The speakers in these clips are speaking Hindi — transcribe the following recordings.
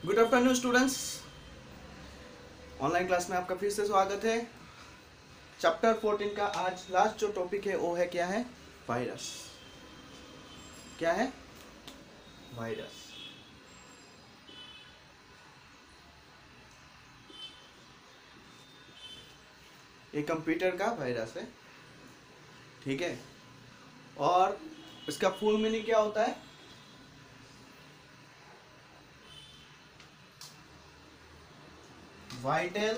Good afternoon students. Online class में आपका फिर से स्वागत है। चैप्टर 14 का आज लास्ट जो टॉपिक है वो है क्या है? वायरस। क्या है? वायरस। ये कंप्यूटर का वायरस है, ठीक है। और इसका फुल मीनिंग क्या होता है? वाइटल,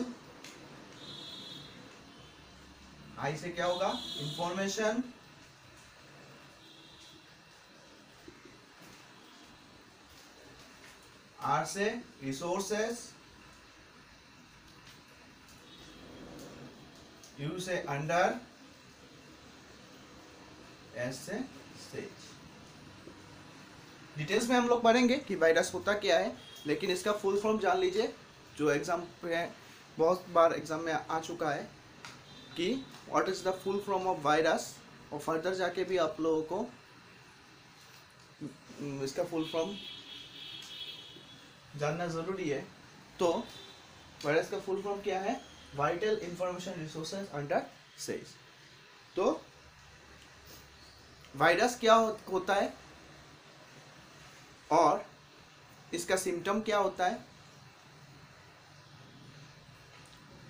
आई से क्या होगा? इंफॉर्मेशन, आर से रिसोर्सेस, यू से अंडर, एस से स्टेज। डिटेल्स में हम लोग पढ़ेंगे कि वायरस होता क्या है, लेकिन इसका फुल फॉर्म जान लीजिए, जो एग्जाम पे बहुत बार एग्जाम में आ चुका है कि what is the full form of virus. और फर्दर जाके भी आप लोगों को इसका फुल फॉर्म जानना ज़रूरी है। तो वायरस का फुल फॉर्म क्या है? Vital information resources under says. तो वायरस क्या होता है और इसका सिम्टम क्या होता है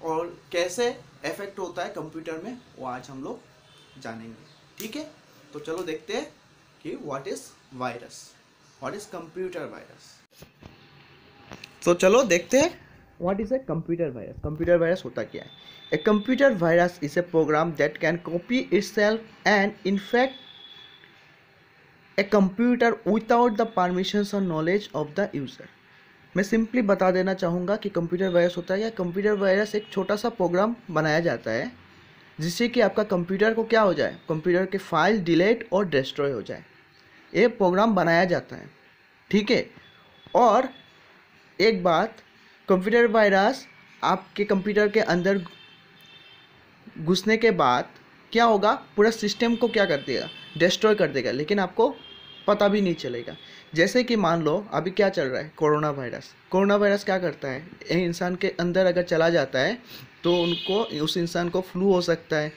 और कैसे इफेक्ट होता है कंप्यूटर में, वो आज हम लोग जानेंगे, ठीक है। तो चलो देखते हैं कि what is virus, what is computer virus. तो चलो देखते हैं what is a computer virus. Computer virus होता क्या है? A computer virus is a program that can copy itself and infect a computer without the permissions और नॉलेज ऑफ द यूजर। मैं सिंपली बता देना चाहूँगा कि कंप्यूटर वायरस होता है या कंप्यूटर वायरस एक छोटा सा प्रोग्राम बनाया जाता है जिससे कि आपका कंप्यूटर को क्या हो जाए, कंप्यूटर के फाइल डिलीट और डिस्ट्रॉय हो जाए। ये प्रोग्राम बनाया जाता है, ठीक है। और एक बात, कंप्यूटर वायरस आपके कंप्यूटर के अंदर घुसने के बाद क्या होगा, पूरा सिस्टम को क्या कर देगा, डिस्ट्रॉय कर देगा, लेकिन आपको पता भी नहीं चलेगा। जैसे कि मान लो अभी क्या चल रहा है, कोरोना वायरस। कोरोना वायरस क्या करता है, एक इंसान के अंदर अगर चला जाता है तो उस इंसान को फ्लू हो सकता है,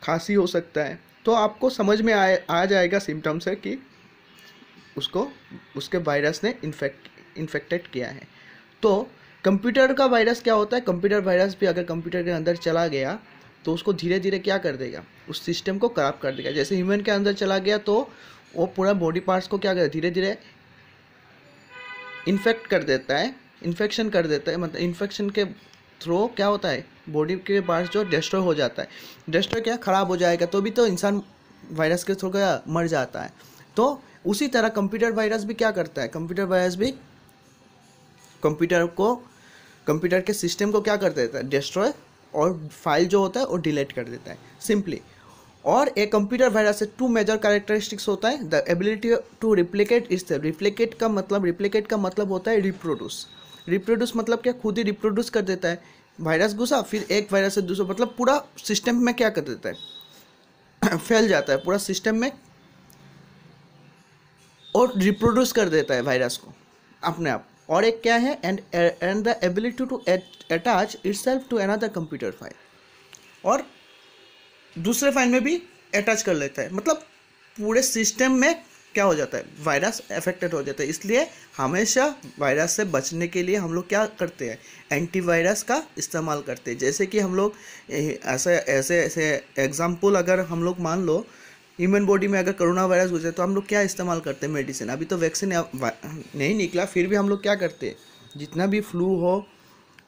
खांसी हो सकता है। तो आपको समझ में आ जाएगा सिम्टम्स है कि उसको उसके वायरस ने इन्फेक्टेड किया है। तो कंप्यूटर का वायरस क्या होता है, कंप्यूटर वायरस भी अगर कंप्यूटर के अंदर चला गया तो उसको धीरे धीरे क्या कर देगा, उस सिस्टम को खराब कर देगा। जैसे ह्यूमन के अंदर चला गया तो वो पूरा बॉडी पार्ट्स को क्या कर धीरे धीरे इन्फेक्ट कर देता है, इन्फेक्शन कर देता है। मतलब इन्फेक्शन के थ्रू क्या होता है, बॉडी के पार्ट्स जो डिस्ट्रॉय हो जाता है। डिस्ट्रॉय क्या, खराब हो जाएगा, तो भी तो इंसान वायरस के थ्रू क्या मर जाता है। तो उसी तरह कंप्यूटर वायरस भी क्या करता है, कंप्यूटर वायरस भी कंप्यूटर के सिस्टम को क्या कर देता है, डिस्ट्रॉय, और फाइल जो होता है वो डिलीट कर देता है सिंपली। और एक कंप्यूटर वायरस से टू मेजर कैरेक्टरिस्टिक्स होता है, the ability to replicate itself. Replicate का मतलब होता है रिप्रोड्यूस। रिप्रोड्यूस मतलब क्या, खुद ही रिप्रोड्यूस कर देता है। वायरस घुसा, फिर एक वायरस से दूसरा, मतलब पूरा सिस्टम में क्या कर देता है फैल जाता है पूरा सिस्टम में और रिप्रोड्यूस कर देता है वायरस को अपने आप। और एक क्या है, and the ability to attach itself to another computer file, और दूसरे फाइल में भी अटैच कर लेता है। मतलब पूरे सिस्टम में क्या हो जाता है, वायरस अफेक्टेड हो जाता है। इसलिए हमेशा वायरस से बचने के लिए हम लोग क्या करते हैं, एंटीवायरस का इस्तेमाल करते हैं। जैसे कि हम लोग ऐसे ऐसे ऐसे एग्जाम्पल, अगर हम लोग मान लो ह्यूमन बॉडी में अगर कोरोना वायरस घुसे तो हम लोग क्या इस्तेमाल करते हैं, मेडिसिन। अभी तो वैक्सीन नहीं निकला, फिर भी हम लोग क्या करते हैं, जितना भी फ्लू हो,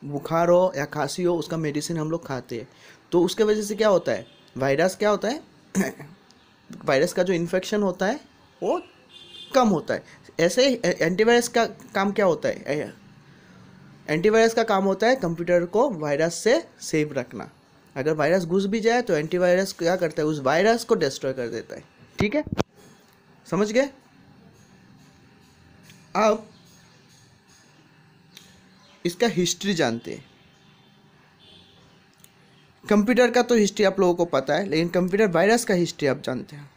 बुखार हो या खांसी हो, उसका मेडिसिन हम लोग खाते हैं। तो उसके वजह से क्या होता है, वायरस क्या होता है वायरस का जो इन्फेक्शन होता है वो कम होता है। ऐसे ही एंटीवायरस का काम क्या होता है, एंटीवायरस का काम होता है कंप्यूटर को वायरस से सेव रखना। अगर वायरस घुस भी जाए तो एंटीवायरस क्या करता है, उस वायरस को डिस्ट्रॉय कर देता है, ठीक है, समझ गए। अब इसका हिस्ट्री जानते हैं। कंप्यूटर का तो हिस्ट्री आप लोगों को पता है, लेकिन कंप्यूटर वायरस का हिस्ट्री आप जानते हैं,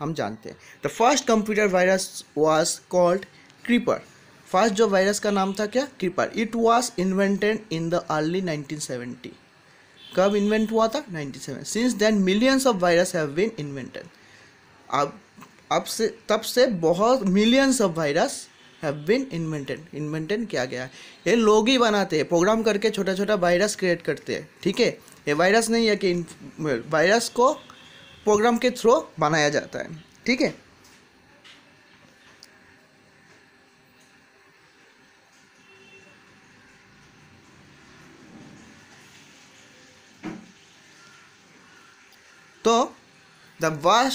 हम जानते हैं। The first computer virus was called Creeper. First जो वायरस का नाम था क्या, Creeper. It was invented in the early 1970। कब इन्वेंट हुआ था, 97। Since then millions of virus have been invented. अब से तब से बहुत millions of virus have been invented किया गया है। ये लोग ही बनाते हैं, प्रोग्राम करके छोटा छोटा वायरस क्रिएट करते हैं, ठीक है। ये वायरस नहीं है कि वायरस को प्रोग्राम के थ्रू बनाया जाता है, ठीक है। तो the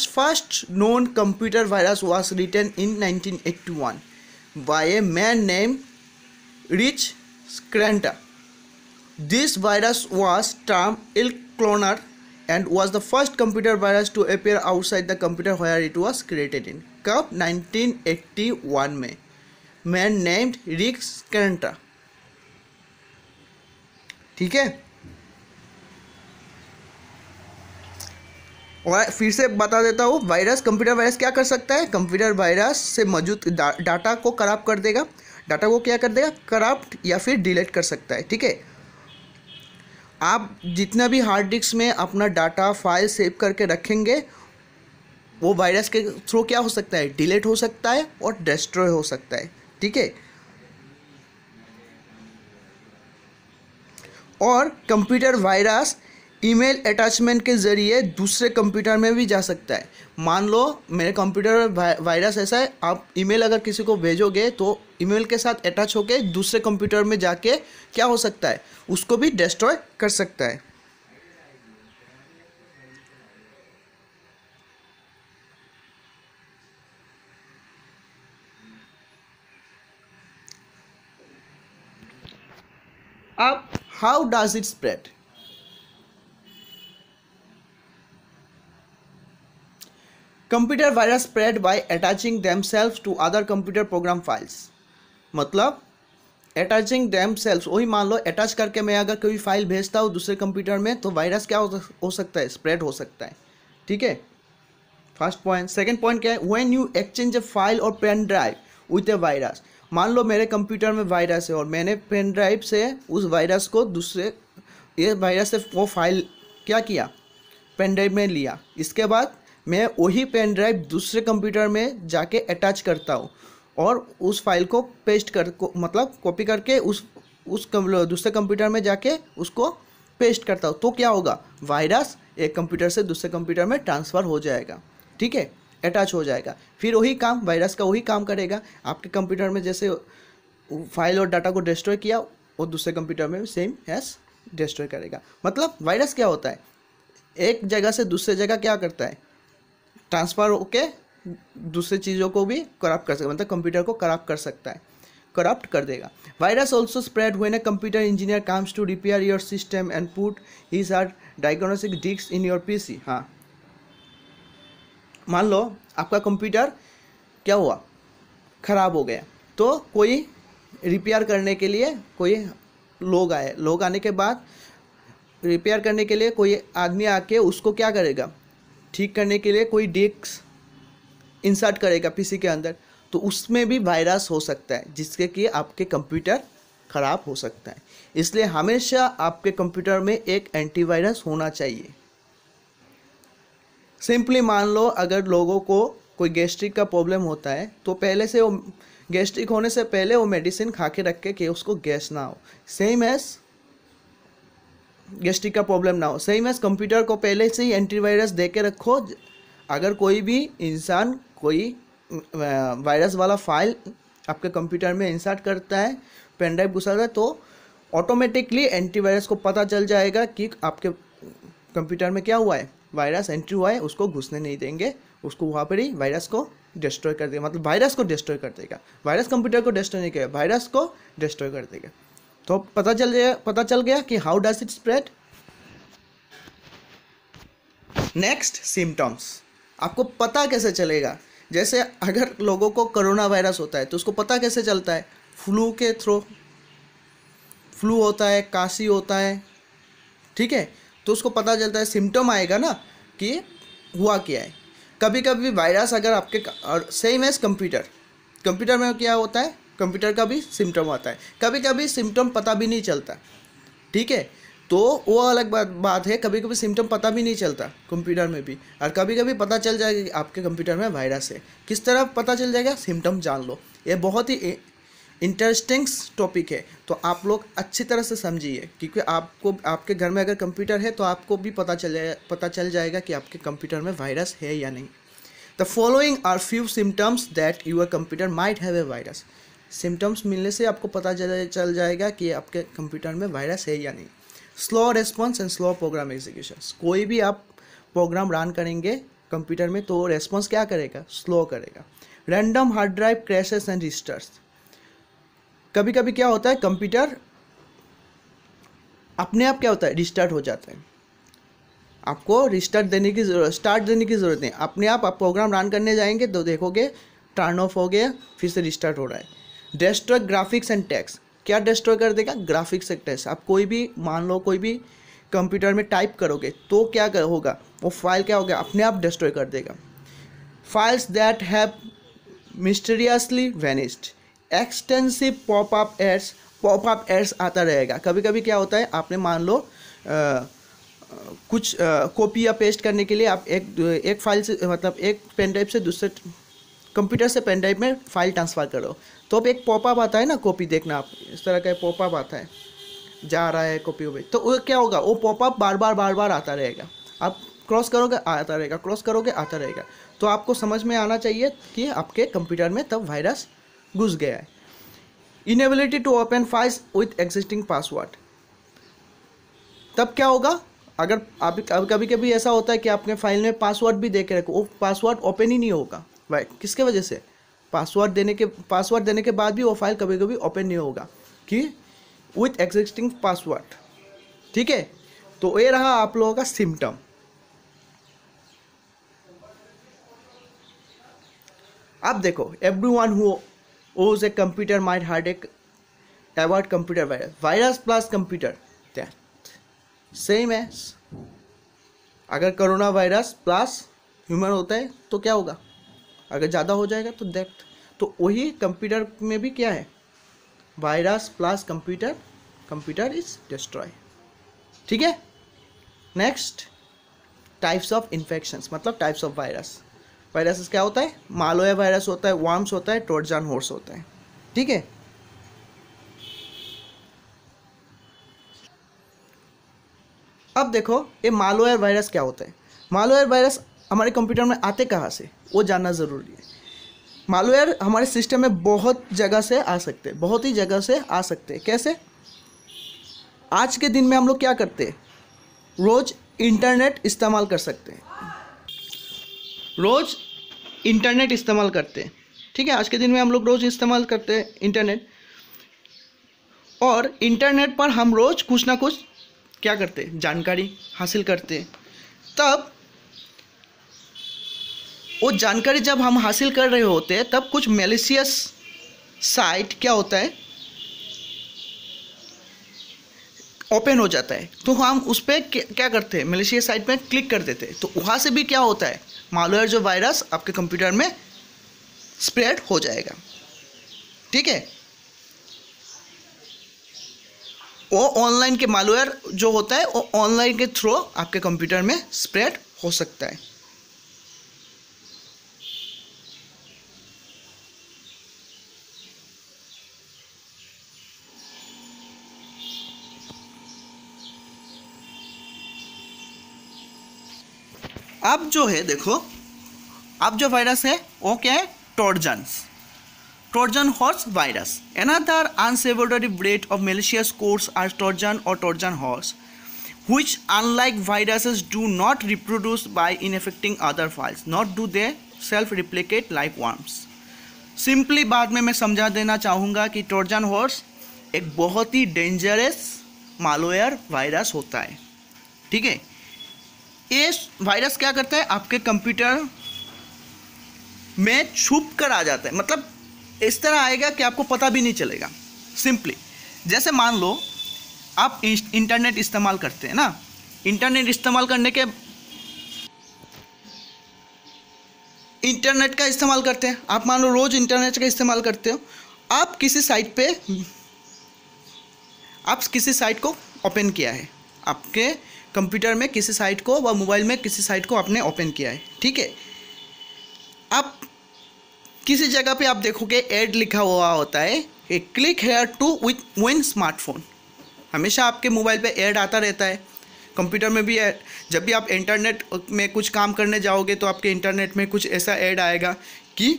first known computer virus was written in 1981 by a man named Rich Skrenta. This virus was termed Elk Cloner and was the first computer virus to appear outside the computer where it was created in. कब, 1981 में, man named Rick Skrenta, ठीक है। और फिर से बता देता हूँ, वायरस, कंप्यूटर वायरस क्या कर सकता है, कंप्यूटर वायरस से मौजूद डाटा को करप्ट कर देगा, डाटा को क्या कर देगा, करप्ट या फिर डिलीट कर सकता है, ठीक है। आप जितना भी हार्ड डिस्क में अपना डाटा फाइल सेव करके रखेंगे वो वायरस के थ्रू क्या हो सकता है, डिलीट हो सकता है और डिस्ट्रॉय हो सकता है, ठीक है। और कंप्यूटर वायरस ईमेल अटैचमेंट के ज़रिए दूसरे कंप्यूटर में भी जा सकता है। मान लो मेरे कंप्यूटर वायरस ऐसा है, आप ईमेल अगर किसी को भेजोगे तो ईमेल के साथ अटैच होके दूसरे कंप्यूटर में जाके क्या हो सकता है, उसको भी डिस्ट्रॉय कर सकता है। अब how does it spread. Computer virus spread by attaching themselves to other computer program files. मतलब अटैचिंग देमसेल्व्स, वही मान लो अटैच करके मैं अगर कोई फाइल भेजता हूँ दूसरे कंप्यूटर में तो वायरस क्या हो सकता है, स्प्रेड हो सकता है, ठीक है। First point. सेकंड पॉइंट क्या है, when you exchange a file और pen drive with a virus. मान लो मेरे कंप्यूटर में वायरस है और मैंने पेन ड्राइव से उस वायरस को दूसरे, ये वायरस से वो फाइल क्या किया, पेन ड्राइव में लिया। इसके बाद मैं वही पेन ड्राइव दूसरे कंप्यूटर में जाके अटैच करता हूँ और उस फाइल को पेस्ट कर मतलब कॉपी करके उस दूसरे कंप्यूटर में जाके उसको पेस्ट करता हूँ, तो क्या होगा, वायरस एक कंप्यूटर से दूसरे कंप्यूटर में ट्रांसफ़र हो जाएगा, ठीक है, अटैच हो जाएगा। फिर वही काम, वायरस का वही काम करेगा, आपके कंप्यूटर में जैसे फाइल और डाटा को डिस्ट्रॉय किया वो दूसरे कंप्यूटर में सेम एस डिस्ट्रॉय करेगा। मतलब वायरस क्या होता है, एक जगह से दूसरे जगह क्या करता है, ट्रांसफ़र होके दूसरे चीज़ों को भी करप्ट कर सकता है, मतलब कंप्यूटर को करप्ट कर सकता है, करप्ट कर देगा। Virus also spread when a computer engineer comes to repair your system and put his or diagnostic disk in your PC. हाँ, मान लो आपका कंप्यूटर क्या हुआ, ख़राब हो गया, तो कोई रिपेयर करने के लिए कोई लोग आए, लोग आने के बाद रिपेयर करने के लिए कोई आदमी आके उसको क्या करेगा, ठीक करने के लिए कोई डिस्क इंसर्ट करेगा पीसी के अंदर, तो उसमें भी वायरस हो सकता है जिससे कि आपके कंप्यूटर ख़राब हो सकता है। इसलिए हमेशा आपके कंप्यूटर में एक एंटीवायरस होना चाहिए। सिंपली मान लो अगर लोगों को कोई गैस्ट्रिक का प्रॉब्लम होता है तो पहले से वो गैस्ट्रिक होने से पहले वो मेडिसिन खा के रखे कि उसको गैस ना हो, सेम एज गैस्ट्रिक का प्रॉब्लम ना हो, सेम एज कंप्यूटर को पहले से ही एंटीवायरस दे के रखो। अगर कोई भी इंसान कोई वायरस वाला फाइल आपके कंप्यूटर में इंसर्ट करता है, पेन ड्राइव घुसाता है, तो ऑटोमेटिकली एंटीवायरस को पता चल जाएगा कि आपके कंप्यूटर में क्या हुआ है, वायरस एंट्री हुआ है, उसको घुसने नहीं देंगे, उसको वहाँ पर ही वायरस को डिस्ट्रॉय कर देगा। मतलब वायरस को डिस्ट्रॉय कर देगा, वायरस कंप्यूटर को डिस्ट्रॉय नहीं करेगा, वायरस को डिस्ट्रॉय कर देगा। तो पता चल गया कि how does it spread. Next, symptoms. आपको पता कैसे चलेगा, जैसे अगर लोगों को कोरोना वायरस होता है तो उसको पता कैसे चलता है, फ्लू के थ्रू, फ्लू होता है, काशी होता है, ठीक है, तो उसको पता चलता है, सिम्टम आएगा ना कि हुआ क्या है। कभी कभी वायरस अगर आपके, और सेम एज कंप्यूटर में क्या होता है, कंप्यूटर का भी सिम्टम आता है, कभी कभी सिम्टम पता भी नहीं चलता, ठीक है। तो वो अलग बात है, कभी कभी सिम्टम पता भी नहीं चलता कंप्यूटर में भी, और कभी कभी पता चल जाएगा कि आपके कंप्यूटर में वायरस है। किस तरह पता चल जाएगा, सिम्टम जान लो। ये बहुत ही इंटरेस्टिंग टॉपिक है, तो आप लोग अच्छी तरह से समझिए, क्योंकि आपको आपके घर में अगर कंप्यूटर है तो आपको भी पता चल जाएगा कि आपके कंप्यूटर में वायरस है या नहीं। The following are few symptoms that your computer might have a virus. Symptoms मिलने से आपको पता चल जाएगा कि आपके कंप्यूटर में वायरस है या नहीं। Slow response and slow program execution. कोई भी आप प्रोग्राम रन करेंगे कंप्यूटर में तो रेस्पॉन्स क्या करेगा, स्लो करेगा। Random hard drive crashes and restarts. कभी कभी क्या होता है, कंप्यूटर अपने आप क्या होता है, रिस्टार्ट हो जाता है। आपको रिस्टार्ट देने की स्टार्ट देने की ज़रूरत नहीं, अपने आप प्रोग्राम रन करने जाएंगे तो देखोगे टर्न ऑफ हो गया, फिर से रिस्टार्ट हो रहा है। Destroy graphics and text. क्या डिस्ट्रॉय कर देगा, ग्राफिक्स एंड टेक्स्ट। आप कोई भी मान लो कोई भी कंप्यूटर में टाइप करोगे तो क्या होगा, वो फाइल क्या होगा, अपने आप डिस्ट्रॉय कर देगा। Files that have mysteriously vanished. Extensive popup ads आता रहेगा। कभी कभी क्या होता है, आपने मान लो कुछ कॉपी या पेस्ट करने के लिए आप एक फाइल से मतलब एक पेन ड्राइव से दूसरे कंप्यूटर से पेन ड्राइव में फाइल ट्रांसफ़र करो, तो अब एक पॉपअप आता है ना, कॉपी देखना आप, इस तरह का पॉपअप आता है, जा रहा है कॉपी हो गई, तो वो क्या होगा, वो पॉपअप बार बार आता रहेगा। आप क्रॉस करोगे आता रहेगा, क्रॉस करोगे आता रहेगा। तो आपको समझ में आना चाहिए कि आपके कंप्यूटर में तब वायरस घुस गया है। Inability to open files with existing password. तब क्या होगा, अगर आप कभी कभी ऐसा होता है कि आपने फाइल में पासवर्ड भी दे के रखो, वो पासवर्ड ओपन ही नहीं होगा। वाइट किसके वजह से, पासवर्ड देने के बाद भी वो फाइल कभी कभी ओपन नहीं होगा कि विथ एग्जिस्टिंग पासवर्ड, ठीक है। तो ये रहा आप लोगों का सिम्टम। अब देखो, एवरीवन हु ओज a computer might had a about computer virus plus computer death same है। अगर कोरोना वायरस प्लस ह्यूमन होता है तो क्या होगा, अगर ज़्यादा हो जाएगा तो डेथ। तो वही कंप्यूटर में भी क्या है, virus plus computer is destroy, ठीक है। नेक्स्ट, टाइप्स ऑफ इन्फेक्शंस, मतलब टाइप्स ऑफ वायरस। वायरस क्या होता है, मालवेयर वायरस होता है, वर्म्स होता है, ट्रोजन हॉर्स होता है, ठीक है। अब देखो ये मालवेयर वायरस क्या होता है। मालवेयर वायरस हमारे कंप्यूटर में आते कहाँ से, वो जानना ज़रूरी है। मालवेयर हमारे सिस्टम में बहुत जगह से आ सकते हैं, बहुत ही जगह से आ सकते हैं। कैसे, आज के दिन में हम लोग क्या करते हैं, रोज़ इंटरनेट इस्तेमाल कर सकते हैं, रोज़ इंटरनेट इस्तेमाल करते हैं, ठीक है। आज के दिन में हम लोग रोज़ इस्तेमाल करते हैं इंटरनेट, और इंटरनेट पर हम रोज़ कुछ ना कुछ क्या करते हैं, जानकारी हासिल करते हैं। तब वो जानकारी जब हम हासिल कर रहे होते हैं तब कुछ मैलिशियस साइट क्या होता है, ओपन हो जाता है। तो हम उस पर क्या करते हैं, मैलिशियस साइट पे क्लिक कर देते हैं। तो वहाँ से भी क्या होता है, मालवेयर जो वायरस आपके कंप्यूटर में स्प्रेड हो जाएगा, ठीक है। वो ऑनलाइन के मालवेयर जो होता है वो ऑनलाइन के थ्रू आपके कंप्यूटर में स्प्रेड हो सकता है। अब जो है देखो, अब जो वायरस है वो क्या है, Trojan horse virus. Another unsavory breed of malicious codes are Trojan or Trojan horse, which unlike viruses do not reproduce by infecting other files, nor do they self-replicate like worms. Simply बाद में मैं समझा देना चाहूँगा कि ट्रोजन हॉर्स एक बहुत ही डेंजरस मालवेयर वायरस होता है, ठीक है। ये वायरस क्या करता है, आपके कंप्यूटर में छुप कर आ जाता है, मतलब इस तरह आएगा कि आपको पता भी नहीं चलेगा। सिंपली जैसे मान लो आप इंटरनेट इस्तेमाल करते हैं ना, इंटरनेट इस्तेमाल करने के इंटरनेट का इस्तेमाल करते हैं, आप मान लो रोज़ इंटरनेट का इस्तेमाल करते हो, आप किसी साइट को ओपन किया है, आपके कंप्यूटर में किसी साइट को व मोबाइल में किसी साइट को आपने ओपन किया है, ठीक है। आप किसी जगह पे आप देखोगे ऐड लिखा हुआ होता है, click here to win smartphone. हमेशा आपके मोबाइल पे ऐड आता रहता है, कंप्यूटर में भी ऐड। जब भी आप इंटरनेट में कुछ काम करने जाओगे तो आपके इंटरनेट में कुछ ऐसा ऐड आएगा कि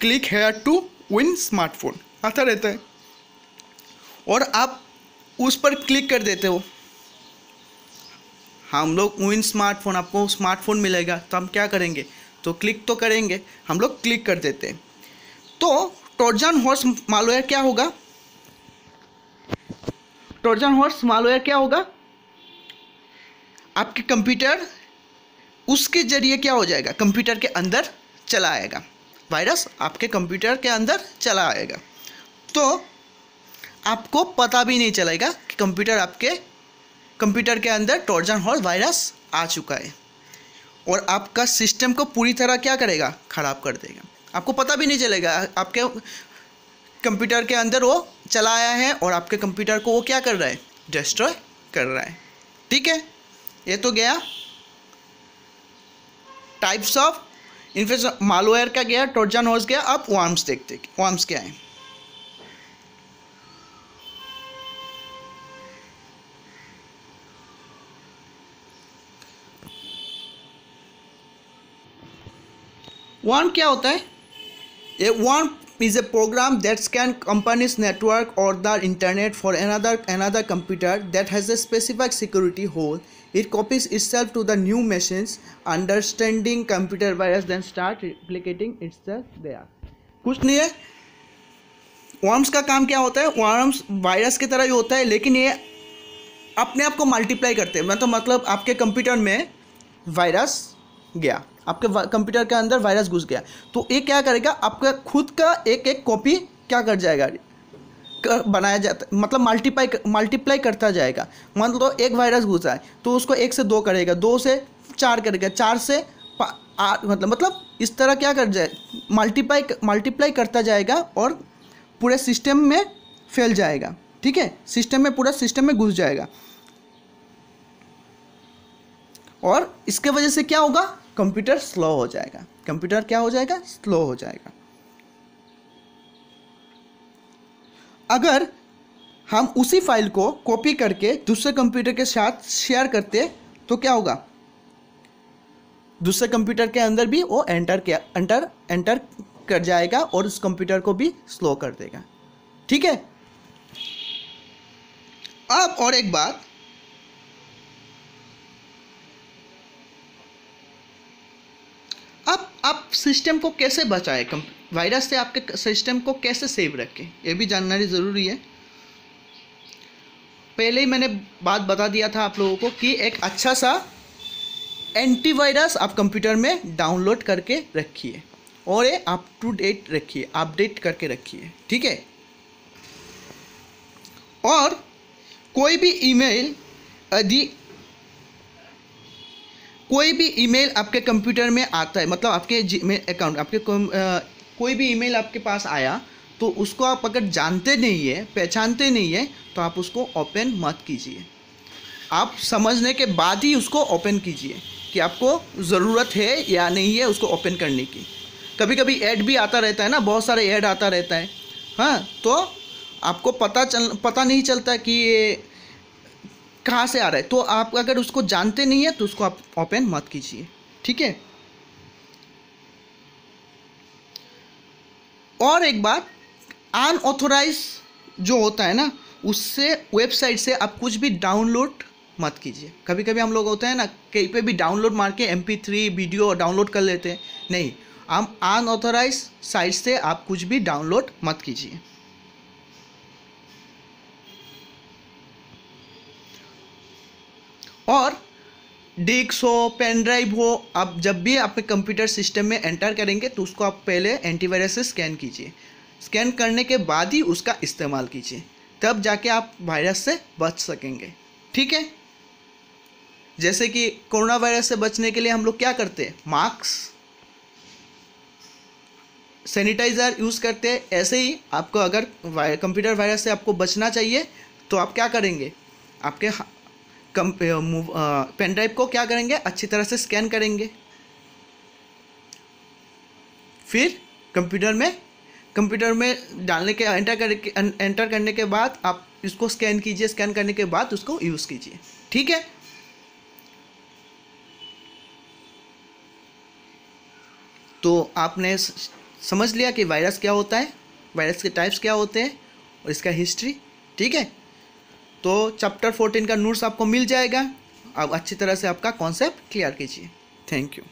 click here to win smartphone आता रहता है, और आप उस पर क्लिक कर देते हो। हम लोग विन स्मार्टफोन, आपको स्मार्टफोन मिलेगा, तो हम क्या करेंगे, तो क्लिक तो करेंगे, हम लोग क्लिक कर देते हैं। तो ट्रोजन हॉर्स मालवेयर क्या होगा, ट्रोजन हॉर्स मालवेयर क्या होगा, आपके कंप्यूटर उसके जरिए क्या हो जाएगा, कंप्यूटर के अंदर चला आएगा, वायरस आपके कंप्यूटर के अंदर चला आएगा। तो आपको पता भी नहीं चलेगा कि आपके कंप्यूटर के अंदर ट्रोजन हॉर्स वायरस आ चुका है, और आपका सिस्टम को पूरी तरह क्या करेगा, ख़राब कर देगा। आपको पता भी नहीं चलेगा आपके कंप्यूटर के अंदर वो चला आया है, और आपके कंप्यूटर को वो क्या कर रहा है, डिस्ट्रॉय कर रहा है, ठीक है। ये तो गया टाइप्स ऑफ इन्फेक्शन, मालवेयर का गया, ट्रोजन हॉर्स गया। अब वर्म्स देखते, वर्म्स क्या है। वर्म क्या होता है, ए worm is a program that scan company's network or the internet for another computer that has a specific security hole. It copies itself to the new machines, understanding computer virus, then start replicating itself there. कुछ नहीं है। वर्म्स का काम क्या होता है, वर्म्स वायरस की तरह ही होता है, लेकिन ये अपने आप को मल्टीप्लाई करते हैं। मतलब आपके कंप्यूटर में वायरस गया, आपके कंप्यूटर के अंदर वायरस घुस गया, तो ये क्या करेगा, आपका खुद का एक कॉपी क्या कर जाएगा, बनाया जाता, मतलब मल्टीप्लाई करता जाएगा। मान लो एक वायरस घुसा है तो उसको 1 से 2 करेगा, 2 से 4 करेगा, 4 से 8, मतलब इस तरह क्या कर जाए, मल्टीप्लाई करता जाएगा और पूरे सिस्टम में फैल जाएगा, ठीक है, सिस्टम में, पूरा सिस्टम में घुस जाएगा। और इसके वजह से क्या होगा, कंप्यूटर स्लो हो जाएगा, कंप्यूटर क्या हो जाएगा, स्लो हो जाएगा। अगर हम उसी फाइल को कॉपी करके दूसरे कंप्यूटर के साथ शेयर करते तो क्या होगा, दूसरे कंप्यूटर के अंदर भी वो एंटर कर जाएगा और उस कंप्यूटर को भी स्लो कर देगा, ठीक है। अब और एक बात, अब आप सिस्टम को कैसे बचाएं, वायरस से आपके सिस्टम को कैसे सेव रखें, ये भी जानना ज़रूरी है। पहले ही मैंने बात बता दिया था आप लोगों को कि एक अच्छा सा एंटीवायरस आप कंप्यूटर में डाउनलोड करके रखिए और ये अप टू डेट रखिए, अपडेट करके रखिए, ठीक है। और कोई भी ईमेल आपके कंप्यूटर में आता है, मतलब आपके जीमेल अकाउंट, आपके कोई भी ईमेल आपके पास आया तो उसको आप अगर जानते नहीं है, पहचानते नहीं है, तो आप उसको ओपन मत कीजिए। आप समझने के बाद ही उसको ओपन कीजिए कि आपको ज़रूरत है या नहीं है उसको ओपन करने की। कभी कभी ऐड भी आता रहता है ना, बहुत सारे ऐड आता रहता है, हाँ, तो आपको पता नहीं चलता कि ये कहाँ से आ रहा है। तो आप अगर उसको जानते नहीं है तो उसको आप ओपन मत कीजिए, ठीक है। और एक बात, अनऑथोराइज जो होता है ना, उससे वेबसाइट से आप कुछ भी डाउनलोड मत कीजिए। कभी कभी हम लोग होते हैं ना, कहीं पे भी डाउनलोड मार के MP3 वीडियो डाउनलोड कर लेते हैं, नहीं, हम अनऑथोराइज साइट से आप कुछ भी डाउनलोड मत कीजिए। और डिस्क हो, पेन ड्राइव हो, आप जब भी आपके कंप्यूटर सिस्टम में एंटर करेंगे तो उसको आप पहले एंटीवायरस से स्कैन कीजिए। स्कैन करने के बाद ही उसका इस्तेमाल कीजिए, तब जाके आप वायरस से बच सकेंगे, ठीक है। जैसे कि कोरोना वायरस से बचने के लिए हम लोग क्या करते हैं, मास्क सैनिटाइज़र यूज़ करते हैं, ऐसे ही आपको अगर कंप्यूटर वायरस से आपको बचना चाहिए तो आप क्या करेंगे, आपके पेन ड्राइव को क्या करेंगे, अच्छी तरह से स्कैन करेंगे। फिर कंप्यूटर में डालने के एंटर करने के बाद आप इसको स्कैन कीजिए, स्कैन करने के बाद उसको यूज़ कीजिए। ठीक है, तो आपने समझ लिया कि वायरस क्या होता है, वायरस के टाइप्स क्या होते हैं और इसका हिस्ट्री। ठीक है, तो चैप्टर 14 का नोट्स आपको मिल जाएगा। अब अच्छी तरह से आपका कॉन्सेप्ट क्लियर कीजिए। Thank you.